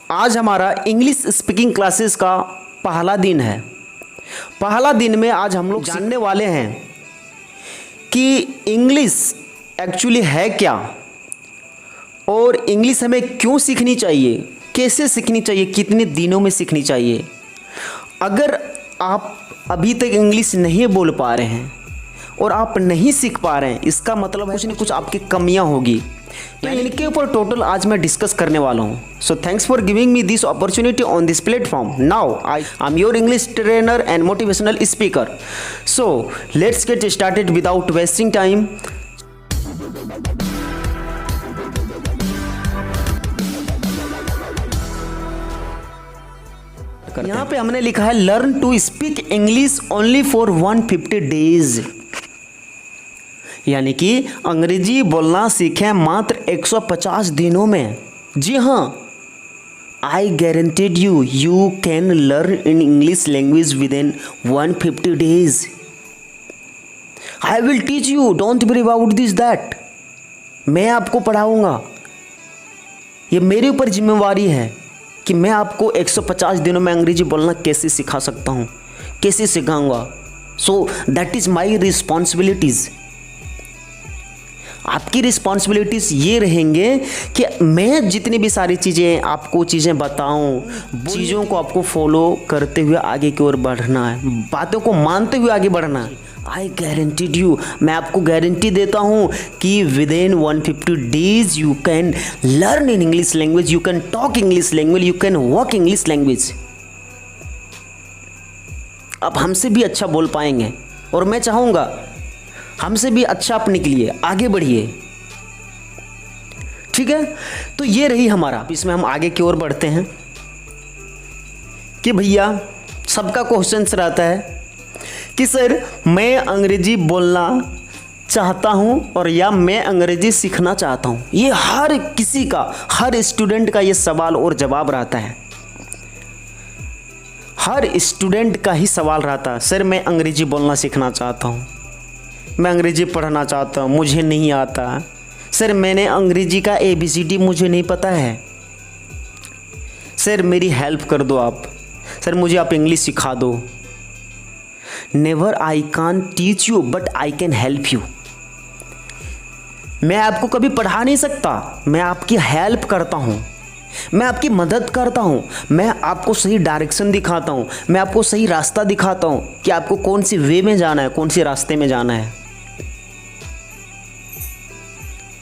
आज हमारा English speaking classes का पहला दिन है। पहला दिन में आज हम लोग जानने वाले हैं कि इंग्लिश एक्चुअली है क्या और इंग्लिश हमें क्यों सीखनी चाहिए, कैसे सीखनी चाहिए, कितने दिनों में सीखनी चाहिए। अगर आप अभी तक इंग्लिश नहीं बोल पा रहे हैं और आप नहीं सीख पा रहे हैं, इसका मतलब कुछ न कुछ आपकी कमियां होगी। तो इनके ऊपर टोटल आज मैं डिस्कस करने वाला हूँ। So thanks for giving me this opportunity on this platform. Now I am your English trainer and motivational speaker. So let's get started without wasting time. यहाँ पे हमने लिखा है learn to speak English only for 150 days, यानी कि अंग्रेजी बोलना सीखें मात्र 150 दिनों में। जी हाँ, I guaranteed you you can learn in English language within 150 days. I will teach you, don't worry about this that. मैं आपको पढ़ाऊंगा, ये मेरे ऊपर जिम्मेवारी है कि मैं आपको 150 दिनों में अंग्रेजी बोलना कैसे सिखा सकता हूँ, कैसे सिखाऊंगा। So that is my responsibilities. आपकी रिस्पॉन्सिबिलिटीज़ ये रहेंगे कि मैं जितनी भी सारी चीज़ें आपको चीज़ें बताऊं, चीज़ों को आपको फॉलो करते हुए आगे की ओर बढ़ना है, बातों को मानते हुए आगे बढ़ना है। आई गारंटीड यू, मैं आपको गारंटी देता हूँ कि with in 150 days you can learn in English language, you can talk English language, you can work English language. आप हमसे भी अच्छा बोल पाएंगे और मैं चाहूँगा हमसे भी अच्छा आप निकलिए, आगे बढ़िए। ठीक है, तो ये रही हमारा, इसमें हम आगे की ओर बढ़ते हैं कि भैया सबका क्वेश्चन रहता है कि सर मैं अंग्रेजी बोलना चाहता हूं और या मैं अंग्रेजी सीखना चाहता हूं। ये हर किसी का, हर स्टूडेंट का ये सवाल और जवाब रहता है। हर स्टूडेंट का ही सवाल रहता है, सर मैं अंग्रेजी बोलना सीखना चाहता हूं, मैं अंग्रेजी पढ़ना चाहता हूँ, मुझे नहीं आता। सर मैंने अंग्रेजी का ABCD मुझे नहीं पता है, सर मेरी हेल्प कर दो आप, सर मुझे आप इंग्लिश सिखा दो। Never I can teach you but I can help you. मैं आपको कभी पढ़ा नहीं सकता, मैं आपकी हेल्प करता हूँ, मैं आपकी मदद करता हूँ, मैं आपको सही डायरेक्शन दिखाता हूँ, मैं आपको सही रास्ता दिखाता हूँ कि आपको कौन सी वे में जाना है, कौन से रास्ते में जाना है।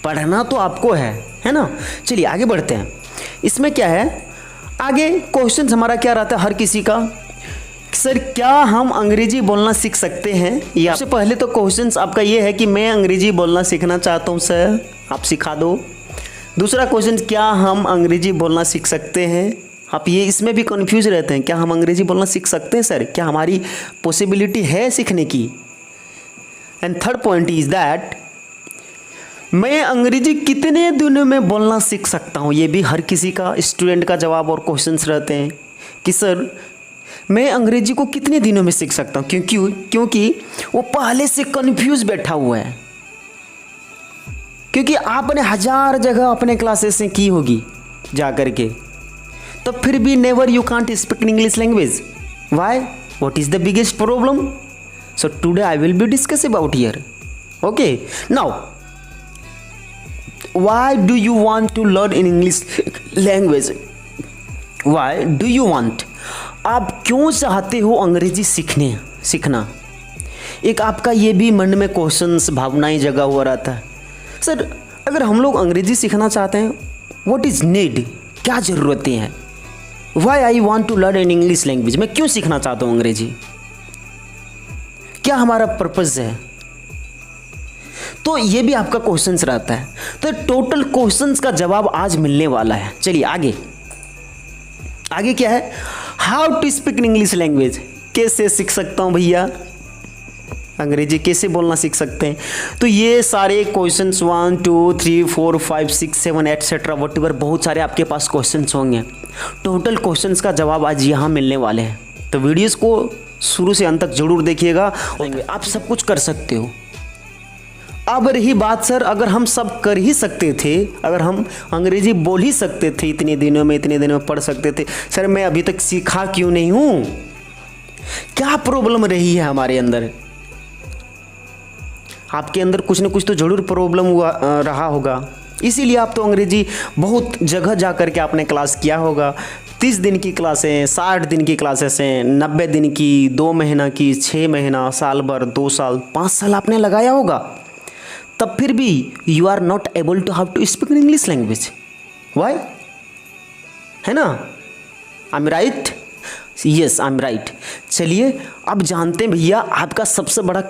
पढ़ना तो आपको है ना। चलिए आगे बढ़ते हैं। इसमें क्या है, आगे क्वेश्चन हमारा क्या रहता है हर किसी का, सर क्या हम अंग्रेजी बोलना सीख सकते हैं। या सबसे पहले तो क्वेश्चन आपका ये है कि मैं अंग्रेजी बोलना सीखना चाहता हूँ, सर आप सिखा दो। दूसरा क्वेश्चन, क्या हम अंग्रेजी बोलना सीख सकते हैं। आप ये इसमें भी कंफ्यूज रहते हैं, क्या हम अंग्रेजी बोलना सीख सकते हैं सर, क्या हमारी पॉसिबिलिटी है सीखने की। And third point is that मैं अंग्रेजी कितने दिनों में बोलना सीख सकता हूँ। ये भी हर किसी का, स्टूडेंट का जवाब और क्वेश्चंस रहते हैं कि सर मैं अंग्रेजी को कितने दिनों में सीख सकता हूँ, क्योंकि वो पहले से कंफ्यूज बैठा हुआ है, क्योंकि आपने 1000 जगह अपने क्लासेस में की होगी जा करके, तो फिर भी never you can't speak English language. Why, what is the biggest problem. So today I will be discuss about here. Okay, now why do you want to learn in English language? Why do you want? आप क्यों चाहते हो अंग्रेजी सीखना। एक आपका ये भी मन में क्वेश्चंस, भावनाएं जगा हुआ रहता है, सर अगर हम लोग अंग्रेजी सीखना चाहते हैं, व्हाट इज़ नीड, क्या ज़रूरतें हैं। Why I want to learn in English language, मैं क्यों सीखना चाहता हूँ अंग्रेजी, क्या हमारा पर्पज़ है। तो ये भी आपका क्वेश्चंस रहता है। तो टोटल क्वेश्चंस का जवाब आज मिलने वाला है। चलिए आगे क्या है, how to speak English language, कैसे सीख सकता हूँ भैया अंग्रेजी, कैसे बोलना सीख सकते हैं। तो ये सारे क्वेश्चंस 1 2 3 4 5 6 7 एटसेट्रा वॉटेवर बहुत सारे आपके पास क्वेश्चंस होंगे। टोटल क्वेश्चंस का जवाब आज यहाँ मिलने वाले हैं। तो वीडियोस को शुरू से अंत तक जरूर देखिएगा, आप सब कुछ कर सकते हो। अब रही बात सर, अगर हम सब कर ही सकते थे, अगर हम अंग्रेजी बोल ही सकते थे, इतने दिनों में पढ़ सकते थे, सर मैं अभी तक सीखा क्यों नहीं हूं? क्या प्रॉब्लम रही है हमारे अंदर? आपके अंदर कुछ ना कुछ तो जरूर प्रॉब्लम हुआ रहा होगा, इसीलिए आप तो अंग्रेजी बहुत जगह जा कर के आपने क्लास किया होगा। 30 दिन की क्लासें, 60 दिन की क्लासेस हैं, 90 दिन की, 2 महीना की, 6 महीना, साल भर, 2 साल, 5 साल आपने लगाया होगा, तब फिर भी you are not able to how to speak English language. Why? है ना? I am right? Yes, I am right. चलिए अब जानते हैं भैया आपका सबसे बड़ा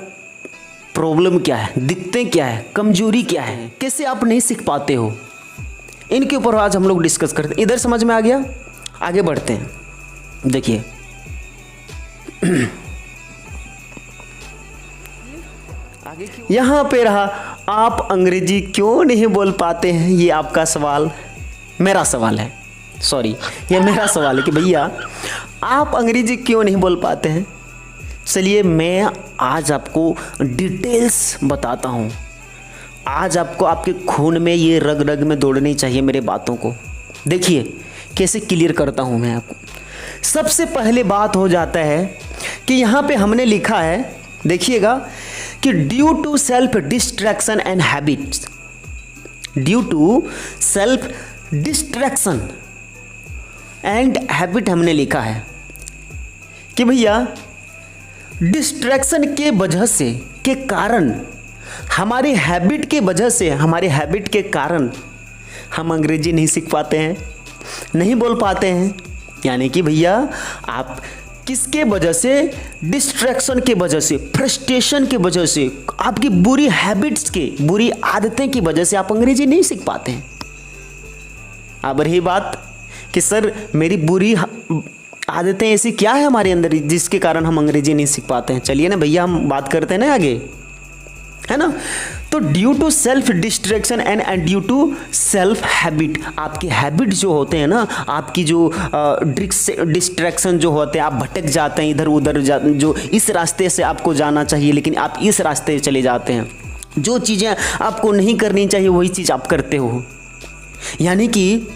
प्रॉब्लम क्या है, दिक्कतें क्या है, कमजोरी क्या है, कैसे आप नहीं सीख पाते हो, इनके ऊपर आज हम लोग डिस्कस करते हैं। इधर समझ में आ गया? आगे बढ़ते हैं। देखिए यहाँ पे रहा, आप अंग्रेजी क्यों नहीं बोल पाते हैं, ये आपका सवाल, मेरा सवाल है, सॉरी ये मेरा सवाल है कि भैया आप अंग्रेजी क्यों नहीं बोल पाते हैं। चलिए मैं आज आपको डिटेल्स बताता हूँ, आज आपको आपके खून में ये रग रग में दौड़नी चाहिए मेरे बातों को। देखिए कैसे क्लियर करता हूँ मैं आपको। सबसे पहले बात हो जाता है कि यहाँ पे हमने लिखा है, देखिएगा कि due to self distraction and habits, due to self distraction and habit हमने लिखा है कि भैया डिस्ट्रैक्शन के वजह से, के कारण, हमारे हैबिट के वजह से, हमारे हैबिट के कारण हम अंग्रेजी नहीं सीख पाते हैं, नहीं बोल पाते हैं। यानी कि भैया आप किसके वजह से? डिस्ट्रैक्शन के वजह से, फ्रस्ट्रेशन के वजह से, आपकी बुरी हैबिट्स के, बुरी आदतें की वजह से आप अंग्रेजी नहीं सीख पाते हैं। अब रही बात कि सर मेरी बुरी आदतें ऐसी क्या है हमारे अंदर जिसके कारण हम अंग्रेजी नहीं सीख पाते हैं। चलिए ना भैया हम बात करते हैं ना आगे, है ना। तो due to self distraction and due to self habit, आपके हैबिट जो होते हैं ना, आपकी जो डिस्ट्रैक्शन जो होते हैं, आप भटक जाते हैं इधर उधर, जो इस रास्ते से आपको जाना चाहिए लेकिन आप इस रास्ते चले जाते हैं, जो चीज़ें आपको नहीं करनी चाहिए वही चीज़ आप करते हो। यानी कि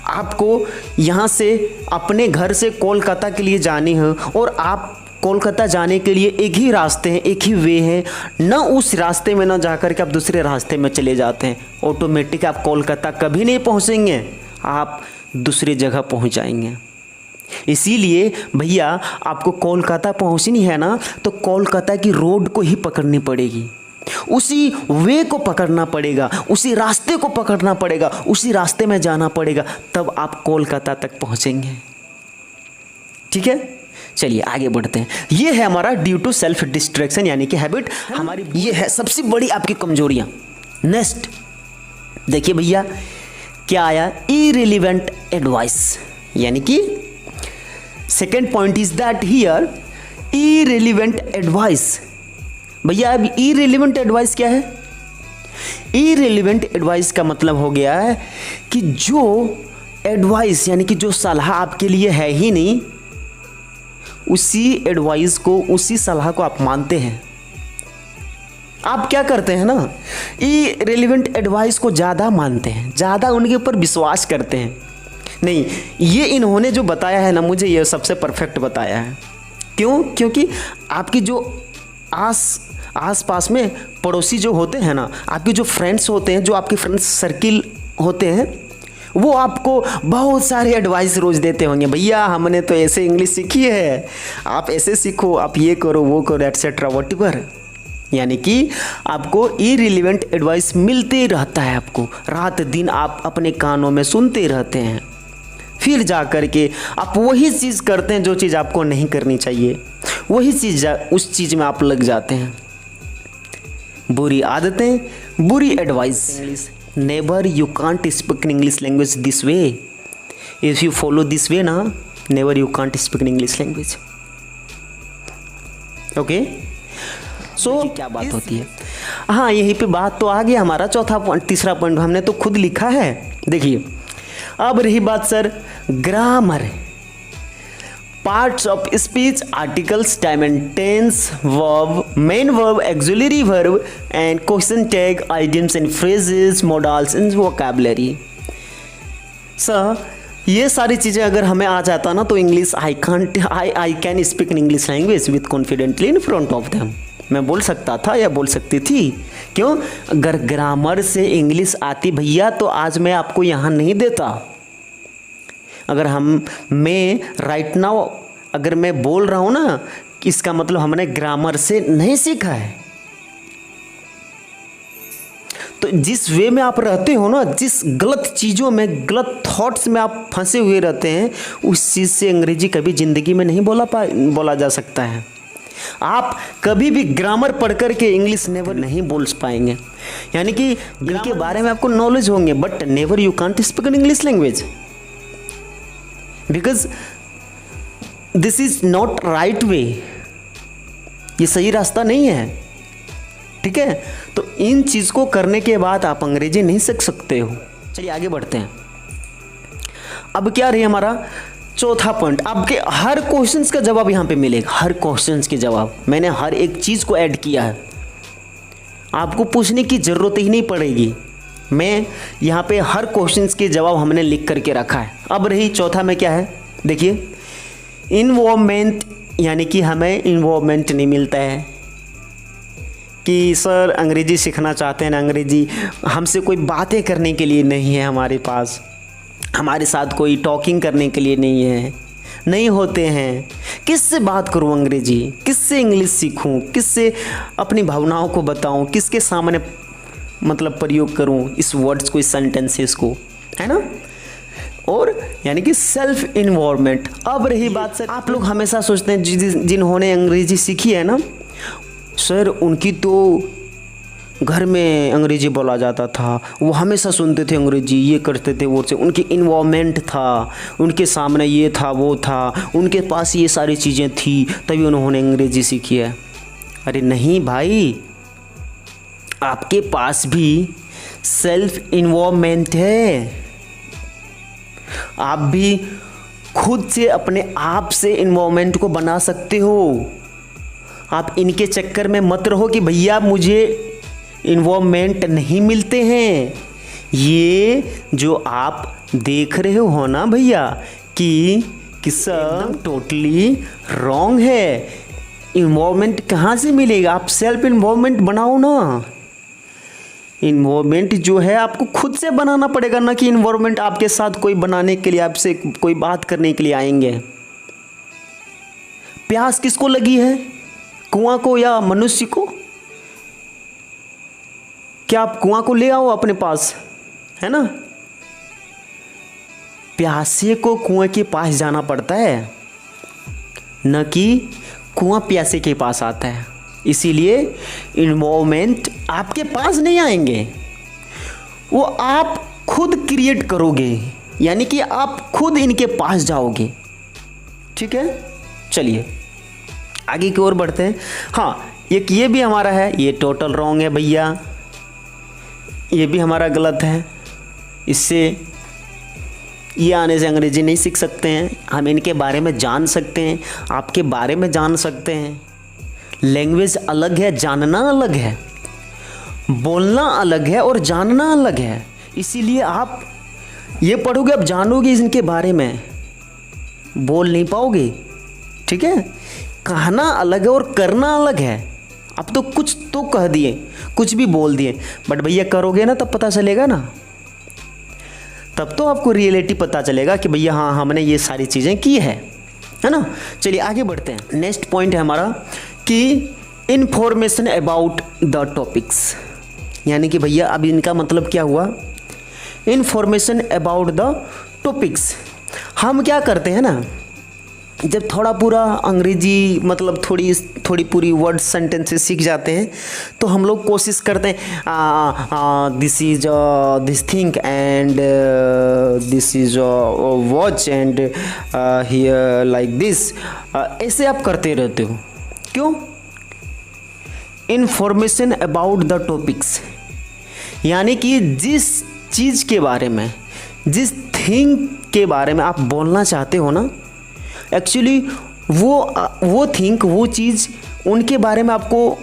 आपको यहाँ से अपने घर से कोलकाता के लिए जाने हैं और आप कोलकाता जाने के लिए एक ही रास्ते हैं, एक ही वे है ना, उस रास्ते में ना जाकर के आप दूसरे रास्ते में चले जाते हैं, ऑटोमेटिक आप कोलकाता कभी नहीं पहुँचेंगे, आप दूसरी जगह पहुँच जाएंगे। इसीलिए भैया आपको कोलकाता पहुँचनी है ना, तो कोलकाता की रोड को ही पकड़नी पड़ेगी, उसी वे को पकड़ना पड़ेगा, उसी रास्ते को पकड़ना पड़ेगा, उसी रास्ते में जाना पड़ेगा, तब आप कोलकाता तक पहुँचेंगे। ठीक है, चलिए आगे बढ़ते हैं। ये है हमारा ड्यू टू सेल्फ डिस्ट्रैक्शन यानी कि हैबिट, हमारी ये है सबसे बड़ी आपकी कमजोरियां। नेक्स्ट देखिए भैया क्या आया, इररिलेवेंट एडवाइस, यानी कि second point is that here irrelevant advice. भैया अब इररिलेवेंट एडवाइस क्या है? इररिलेवेंट एडवाइस का मतलब हो गया है कि जो एडवाइस यानी कि जो सलाह आपके लिए है ही नहीं, उसी एडवाइस को, उसी सलाह को आप मानते हैं। आप क्या करते हैं ना, इररिलेवेंट एडवाइस को ज़्यादा मानते हैं, ज़्यादा उनके ऊपर विश्वास करते हैं। नहीं, ये इन्होंने जो बताया है ना, मुझे ये सबसे परफेक्ट बताया है। क्यों? क्योंकि आपकी जो आस पास में पड़ोसी जो होते हैं ना, आपके जो फ्रेंड्स होते हैं, जो आपके फ्रेंड्स सर्किल होते हैं, वो आपको बहुत सारे एडवाइस रोज़ देते होंगे, भैया हमने तो ऐसे इंग्लिश सीखी है, आप ऐसे सीखो, आप ये करो वो करो एटसेट्रा व्हाटएवर। यानी कि आपको इररिलेवेंट एडवाइस मिलते रहता है, आपको रात दिन आप अपने कानों में सुनते रहते हैं, फिर जा कर के आप वही चीज़ करते हैं जो चीज़ आपको नहीं करनी चाहिए, वही चीज़ उस चीज़ में आप लग जाते हैं। बुरी आदतें, बुरी advice. Never you can't speak English language this way, if you follow this way ना, never you can't speak English language. Okay, so क्या बात होती है। हाँ, यहीं पे बात तो आ गया हमारा चौथा पॉइंट, तीसरा पॉइंट हमने तो खुद लिखा है। देखिए अब रही बात sir grammar. Parts of speech, articles, time and tense, verb, main verb, auxiliary verb and question tag, idioms and phrases, modals and vocabulary. Sir ये सारी चीज़ें अगर हमें आ जाता ना तो English I can speak in English language with confidently in front of them. मैं बोल सकता था या बोल सकती थी। क्यों? अगर ग्रामर से इंग्लिश आती भैया तो आज मैं आपको यहाँ नहीं देता। अगर मैं राइट नाउ अगर मैं बोल रहा हूँ ना, इसका मतलब हमने ग्रामर से नहीं सीखा है। तो जिस वे में आप रहते हो ना, जिस गलत चीज़ों में, गलत थॉट्स में आप फंसे हुए रहते हैं, उस चीज़ से अंग्रेजी कभी ज़िंदगी में नहीं बोला जा सकता है। आप कभी भी ग्रामर पढ़ कर के इंग्लिश नेवर नहीं बोल पाएंगे। यानी कि इनके बारे में आपको नॉलेज होंगे, but never you can't speak in English language because this is not right way. ये सही रास्ता नहीं है, ठीक है। तो इन चीज़ को करने के बाद आप अंग्रेजी नहीं सीख सकते हो। चलिए आगे बढ़ते हैं। अब क्या रही हमारा चौथा पॉइंट। आपके हर क्वेश्चंस का जवाब यहाँ पे मिलेगा, हर क्वेश्चंस के जवाब। मैंने हर एक चीज़ को ऐड किया है, आपको पूछने की ज़रूरत ही नहीं पड़ेगी। मैं यहाँ पे हर क्वेश्चंस के जवाब हमने लिख करके रखा है। अब रही चौथा में क्या है, देखिए इन्वॉल्वमेंट, यानी कि हमें इन्वॉल्वमेंट नहीं मिलता है कि सर अंग्रेजी सीखना चाहते हैं ना, अंग्रेजी हमसे कोई बातें करने के लिए नहीं है हमारे पास, हमारे साथ कोई टॉकिंग करने के लिए नहीं है, नहीं होते हैं। किससे बात करूं अंग्रेजी, किससे इंग्लिश सीखूं, किससे अपनी भावनाओं को बताऊं, किसके सामने मतलब प्रयोग करूं इस वर्ड्स को, इस सेंटेंसेस को, है ना। और यानी कि सेल्फ इन्वॉल्वमेंट। अब रही बात सर, आप लोग हमेशा सोचते हैं जिन्होंने अंग्रेजी सीखी है ना सर, उनकी तो घर में अंग्रेजी बोला जाता था, वो हमेशा सुनते थे अंग्रेजी, ये करते थे वो से, उनकी इन्वॉल्वमेंट था, उनके सामने ये था वो था, उनके पास ये सारी चीज़ें थी, तभी उन्होंने अंग्रेजी सीखी है। अरे नहीं भाई, आपके पास भी सेल्फ इन्वॉल्वमेंट है। आप भी खुद से अपने आप से इन्वॉल्वमेंट को बना सकते हो। आप इनके चक्कर में मत रहो कि भैया मुझे इन्वॉल्वमेंट नहीं मिलते हैं। ये जो आप देख रहे हो ना भैया कि सब टोटली रॉन्ग है। इन्वॉल्वमेंट कहाँ से मिलेगा? आप सेल्फ इन्वॉल्वमेंट बनाओ ना। इन्वॉल्वमेंट जो है आपको खुद से बनाना पड़ेगा, ना कि इन्वॉल्वमेंट आपके साथ कोई बनाने के लिए, आपसे कोई बात करने के लिए आएंगे। प्यास किसको लगी है, कुआं को या मनुष्य को? क्या आप कुआं को ले आओ अपने पास, है ना। प्यासे को कुएं के पास जाना पड़ता है, न कि कुआं प्यासे के पास आता है। इसीलिए इन्वॉल्वमेंट आपके पास नहीं आएंगे, वो आप खुद क्रिएट करोगे, यानी कि आप खुद इनके पास जाओगे। ठीक है, चलिए आगे की ओर बढ़ते हैं। हाँ, एक ये भी हमारा है, ये टोटल रॉन्ग है भैया, ये भी हमारा गलत है। इससे ये आने से अंग्रेजी नहीं सीख सकते हैं। हम इनके बारे में जान सकते हैं, आपके बारे में जान सकते हैं। लैंग्वेज अलग है, जानना अलग है, बोलना अलग है और जानना अलग है। इसीलिए आप ये पढ़ोगे, अब जानोगे इनके बारे में, बोल नहीं पाओगे। ठीक है, कहना अलग है और करना अलग है। अब तो कुछ तो कह दिए, कुछ भी बोल दिए, बट भैया करोगे ना तब पता चलेगा ना, तब तो आपको रियलिटी पता चलेगा कि भैया हाँ हमने ये सारी चीज़ें की है ना। चलिए आगे बढ़ते हैं। नेक्स्ट पॉइंट है हमारा कि इन्फॉर्मेशन अबाउट द टॉपिक्स, यानी कि भैया अब इनका मतलब क्या हुआ, इन्फॉर्मेशन अबाउट द टॉपिक्स। हम क्या करते हैं ना, जब थोड़ा पूरा अंग्रेजी मतलब थोड़ी पूरी वर्ड सेंटेंसेस सीख जाते हैं तो हम लोग कोशिश करते हैं this is this thing and this is watch and here like this, ऐसे आप करते रहते हो। क्यों? इंफॉर्मेशन अबाउट द टॉपिक्स, यानी कि जिस चीज़ के बारे में, जिस थिंग के बारे में आप बोलना चाहते हो ना, एक्चुअली वो थिंक, वो चीज़, उनके बारे में आपको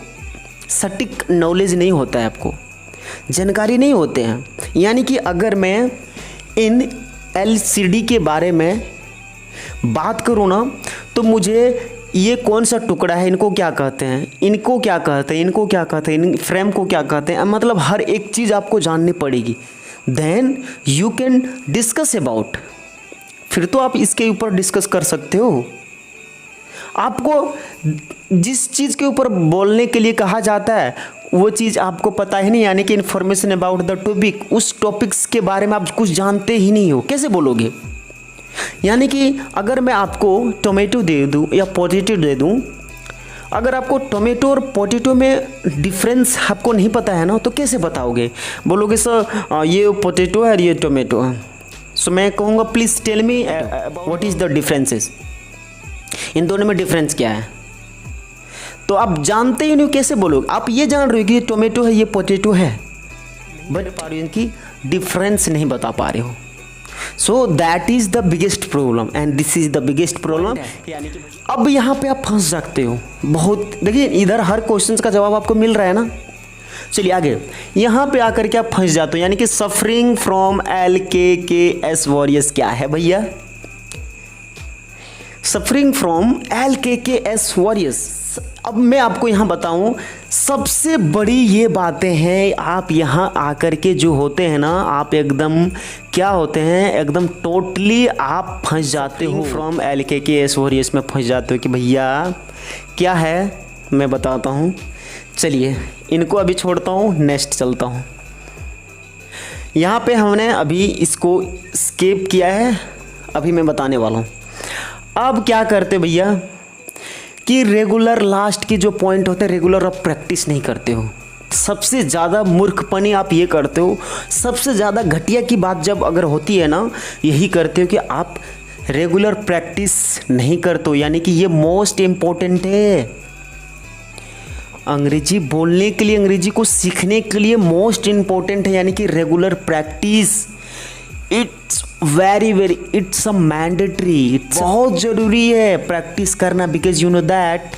सटीक नॉलेज नहीं होता है, आपको जानकारी नहीं होते हैं। यानी कि अगर मैं इन LCD के बारे में बात करूँ ना, तो मुझे ये कौन सा टुकड़ा है, इनको क्या कहते हैं, इनको क्या कहते हैं, इनको क्या कहते हैं, इन फ्रेम को क्या कहते हैं, मतलब हर एक चीज़ आपको जाननी पड़ेगी। Then you can discuss about, फिर तो आप इसके ऊपर डिस्कस कर सकते हो। आपको जिस चीज़ के ऊपर बोलने के लिए कहा जाता है वो चीज़ आपको पता ही नहीं, यानी कि इन्फॉर्मेशन अबाउट द टॉपिक, उस टॉपिक्स के बारे में आप कुछ जानते ही नहीं हो, कैसे बोलोगे। यानी कि अगर मैं आपको टोमेटो दे दूं या पोटैटो दे दूं, अगर आपको टोमेटो और पोटैटो में डिफरेंस आपको नहीं पता है ना, तो कैसे बताओगे। बोलोगे सर ये पोटैटो है और ये टोमेटो है। सो मैं कहूँगा please tell me what is the differences, इन दोनों में डिफरेंस क्या है। तो आप जानते ही नहीं, कैसे बोलोगे। आप ये जान रहे हो कि ये टोमेटो है, ये पोटैटो है, बट इनकी डिफरेंस नहीं बता पा रहे हो। So that is the biggest problem and this is the biggest problem. अब यहाँ पे आप फंस सकते हो बहुत। देखिए इधर हर क्वेश्चन का जवाब आपको मिल रहा है ना। चलिए आगे, यहाँ पे आकर के आप फंस जाते हो। यानी कि सफरिंग फ्रॉम LKKS वॉरियर्स क्या है भैया। सफरिंग फ्रॉम LKKS वॉरियर्स, अब मैं आपको यहाँ बताऊँ, सबसे बड़ी ये बातें हैं। आप यहाँ आकर के जो होते हैं ना, आप एकदम क्या होते हैं, एकदम टोटली आप फंस जाते हो। फ्रॉम LKKS वॉरियर्स में फंस जाते हो कि भैया क्या है, मैं बताता हूँ। चलिए इनको अभी छोड़ता हूँ, नेक्स्ट चलता हूँ। यहाँ पे हमने अभी इसको स्किप किया है, अभी मैं बताने वाला हूँ। अब क्या करते भैया कि रेगुलर लास्ट की जो पॉइंट होते हैं, रेगुलर आप प्रैक्टिस नहीं करते हो। सबसे ज़्यादा मूर्खपनी आप ये करते हो, सबसे ज़्यादा घटिया की बात जब अगर होती है ना, यही करते हो कि आप रेगुलर प्रैक्टिस नहीं करते हो। यानी कि ये मोस्ट इम्पोर्टेंट है अंग्रेजी बोलने के लिए, अंग्रेजी को सीखने के लिए मोस्ट इम्पोर्टेंट है, यानी कि regular practice. It's very it's a mandatory, बहुत ज़रूरी है प्रैक्टिस करना। बिकॉज यू नो दैट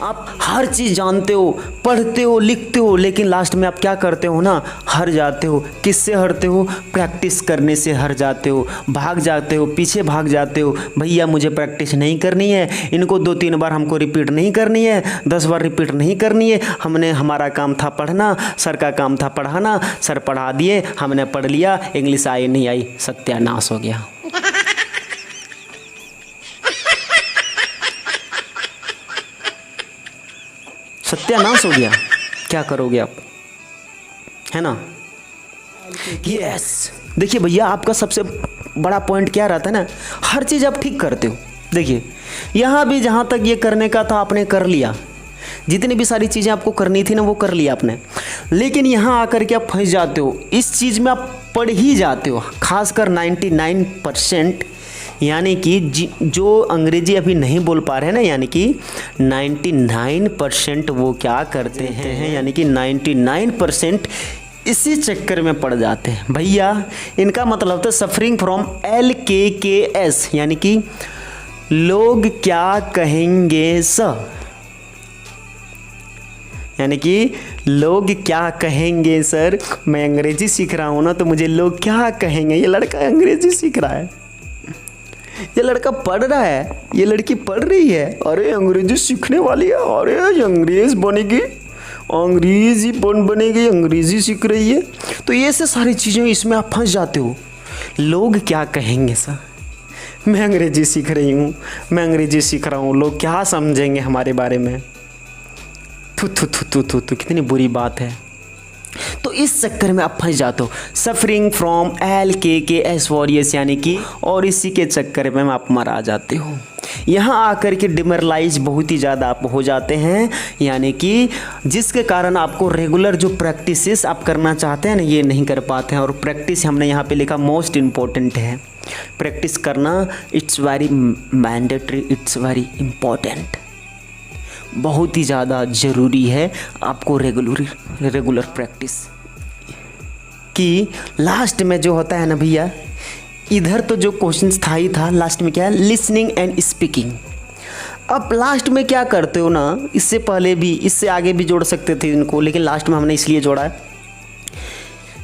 आप हर चीज़ जानते हो, पढ़ते हो, लिखते हो, लेकिन लास्ट में आप क्या करते हो ना, हार जाते हो। किससे हारते हो, प्रैक्टिस करने से हार जाते हो, भाग जाते हो, पीछे भाग जाते हो। भैया मुझे प्रैक्टिस नहीं करनी है, इनको 2-3 बार हमको रिपीट नहीं करनी है, 10 बार रिपीट नहीं करनी है। हमारा काम था पढ़ना, सर का काम था पढ़ाना, सर पढ़ा दिए, हमने पढ़ लिया, इंग्लिश आई नहीं आई, सत्यानाश हो गया। सत्यानाश हो गया, क्या करोगे आप, है ना। यस देखिए भैया, आपका सबसे बड़ा पॉइंट क्या रहता है ना, हर चीज़ आप ठीक करते हो। देखिए यहाँ भी जहाँ तक ये करने का था आपने कर लिया, जितनी भी सारी चीज़ें आपको करनी थी ना वो कर लिया आपने, लेकिन यहाँ आकर के आप फंस जाते हो। इस चीज़ में आप पढ़ ही जाते हो, खासकर 99%, यानी कि जो अंग्रेजी अभी नहीं बोल पा रहे हैं ना, यानी कि 99% वो क्या करते हैं, यानी कि 99% इसी चक्कर में पड़ जाते हैं भैया। इनका मतलब था सफरिंग फ्रॉम LKKS, यानी कि लोग क्या कहेंगे सर, यानी कि लोग क्या कहेंगे सर। मैं अंग्रेजी सीख रहा हूँ ना, तो मुझे लोग क्या कहेंगे। ये लड़का अंग्रेजी सीख रहा है, ये लड़का पढ़ रहा है, ये लड़की पढ़ रही है, अरे अंग्रेजी सीखने वाली है, अरे अंग्रेज बनेगी, अंग्रेजी बनेगी, अंग्रेजी सीख रही है। तो ये से सारी चीज़ें इसमें आप फंस जाते हो। लोग क्या कहेंगे सर, मैं अंग्रेजी सीख रही हूँ, मैं अंग्रेजी सीख रहा हूँ, लोग क्या समझेंगे हमारे बारे में। थू थू थू थू थू थू, कितनी बुरी बात है। तो इस चक्कर में आप फंस जाते हो, सफरिंग फ्रॉम LKKS वॉरियर्स, यानी कि, और इसी के चक्कर में आप मरा जाते हो। यहाँ आकर के डिमोरलाइज बहुत ही ज़्यादा आप हो जाते हैं, यानी कि जिसके कारण आपको रेगुलर जो प्रैक्टिसेस आप करना चाहते हैं ना, ये नहीं कर पाते हैं। और प्रैक्टिस हमने यहाँ पे लिखा मोस्ट इम्पॉर्टेंट है, प्रैक्टिस करना it's very mandatory, it's very important, बहुत ही ज़्यादा ज़रूरी है आपको रेगुलर प्रैक्टिस की। लास्ट में जो होता है ना भैया, इधर तो जो क्वेश्चन था ही था, लास्ट में क्या है, लिसनिंग एंड स्पीकिंग। अब लास्ट में क्या करते हो ना, इससे पहले भी इससे आगे भी जोड़ सकते थे इनको, लेकिन लास्ट में हमने इसलिए जोड़ा है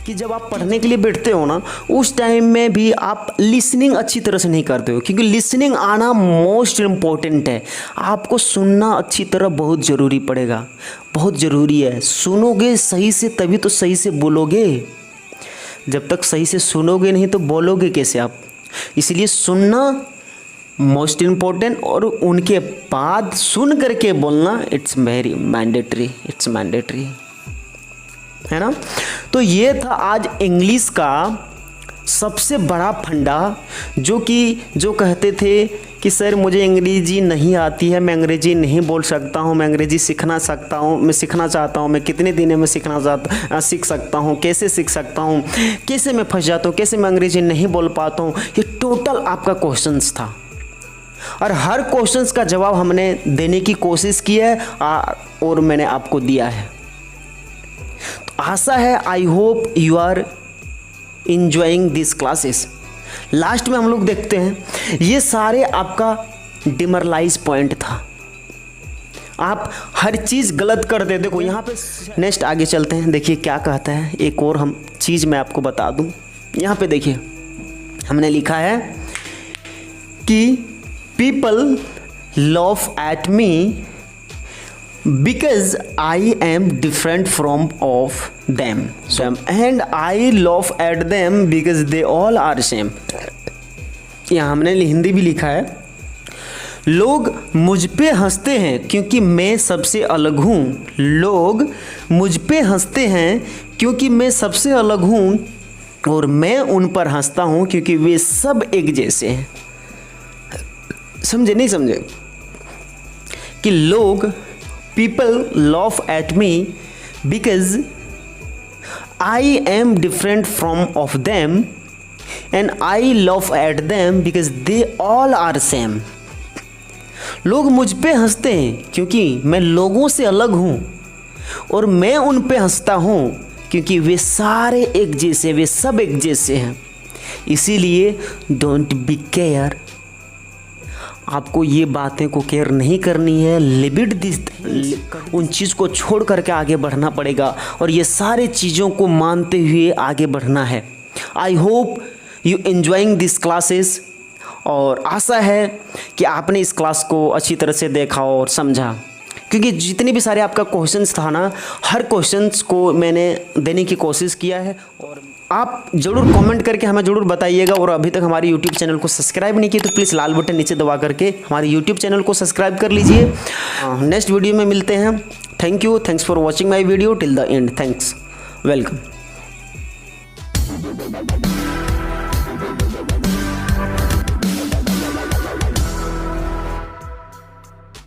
कि जब आप पढ़ने के लिए बैठते हो ना, उस टाइम में भी आप लिसनिंग अच्छी तरह से नहीं करते हो, क्योंकि लिसनिंग आना मोस्ट इम्पॉर्टेंट है। आपको सुनना अच्छी तरह बहुत ज़रूरी पड़ेगा, बहुत ज़रूरी है। सुनोगे सही से तभी तो सही से बोलोगे, जब तक सही से सुनोगे नहीं तो बोलोगे कैसे आप। इसलिए सुनना मोस्ट इम्पॉर्टेंट, और उनके बाद सुन करके बोलना it's very mandatory, it's mandatory, है ना। तो ये था आज इंग्लिश का सबसे बड़ा फंडा, जो कहते थे कि सर मुझे अंग्रेजी नहीं आती है, मैं अंग्रेजी नहीं बोल सकता हूँ, मैं अंग्रेजी सीखना चाहता हूँ, मैं कितने दिनों में सीख सकता हूँ, कैसे सीख सकता हूँ, कैसे मैं फंस जाता हूँ, कैसे मैं अंग्रेजी नहीं बोल पाता हूँ। ये टोटल आपका क्वेश्चंस था, और हर क्वेश्चंस का जवाब हमने देने की कोशिश की है और मैंने आपको दिया है। तो आशा है, I hope you are enjoying this classes. Last में हम लोग देखते हैं, ये सारे आपका डिमरलाइज पॉइंट था, आप हर चीज़ गलत कर दे। देखो यहाँ पे नेक्स्ट आगे चलते हैं, देखिए क्या कहता है। एक और हम चीज़ मैं आपको बता दूं, यहाँ पे देखिए हमने लिखा है कि people laugh at me because I am different from of them, and I laugh at them because they all are same। यहाँ हमने हिंदी भी लिखा है, लोग मुझ पे हंसते हैं क्योंकि मैं सबसे अलग हूँ। लोग मुझ पे हंसते हैं क्योंकि मैं सबसे अलग हूँ, और मैं उन पर हंसता हूँ क्योंकि वे सब एक जैसे हैं। समझे नहीं समझे कि लोग people laugh at me because I am different from of them, and I laugh at them because they all are same। लोग मुझ पे हंसते हैं क्योंकि मैं लोगों से अलग हूँ, और मैं उन पे हंसता हूँ क्योंकि वे सारे एक जैसे, वे सब एक जैसे हैं। इसीलिए डोंट बी केयर, आपको ये बातें को केयर नहीं करनी है। लिमिट दिस, उन चीज़ को छोड़ करके आगे बढ़ना पड़ेगा, और ये सारे चीज़ों को मानते हुए आगे बढ़ना है। I hope you enjoying this classes, और आशा है कि आपने इस क्लास को अच्छी तरह से देखा और समझा, क्योंकि जितने भी सारे आपका क्वेश्चंस था ना, हर क्वेश्चंस को मैंने देने की कोशिश किया है। और आप ज़रूर कमेंट करके हमें ज़रूर बताइएगा, और अभी तक हमारे यूट्यूब चैनल को सब्सक्राइब नहीं किए तो प्लीज़ लाल बटन नीचे दबा करके हमारे यूट्यूब चैनल को सब्सक्राइब कर लीजिए। नेक्स्ट वीडियो में मिलते हैं। Thank you, thanks for watching my video till the end. Thanks, welcome.